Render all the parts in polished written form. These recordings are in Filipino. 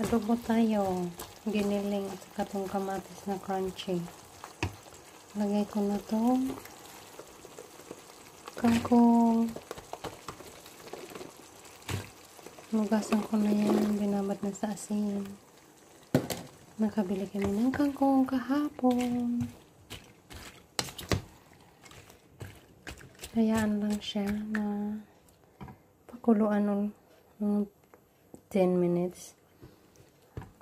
Adobo tayo. Giniling at saka itong kamatis na crunchy. Lagay ko na itong kangkong. Nugasan ko na yan. Binabad na sa asin. Nakabili kami ng kangkong kahapon. Hayaan lang siya na pakuluan ng 10 minutes.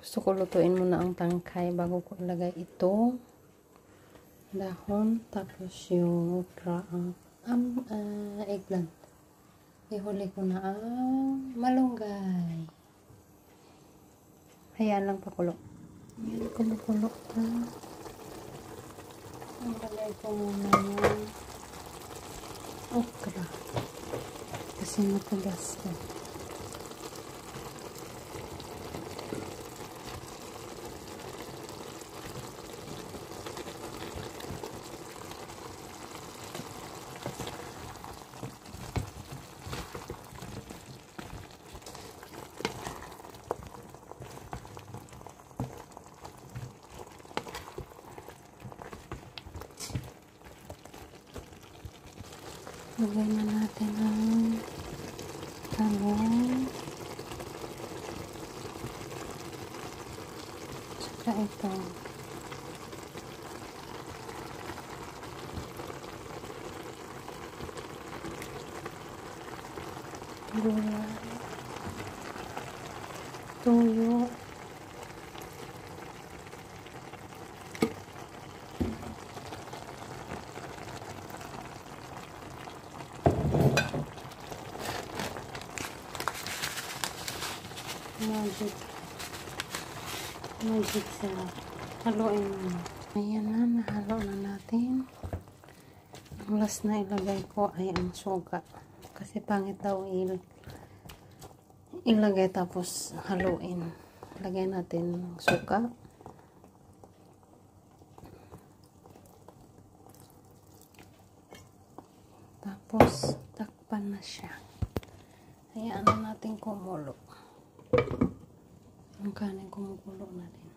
Gusto ko lutuin muna ang tangkay bago ko ilagay ito. Dahon, tapos yung eggplant. Ihuli ko na ang malunggay. Hayaan lang pakulo. Yan, kumukulo na. Ilagay ko muna yung okra. Kasi matigas ko. Lagay na natin ang talong. Saka ito. Gulay. Tuyo. Magic sila. Haluin mo. Ayan na, nahalo na natin. Ang last na ilagay ko ay ang suga. Kasi pangit daw ilagay tapos haluin. Lagay natin ang suga. Tapos takpan na siya. Hayaan na natin kumulo. Ang kanin kumukulo na din.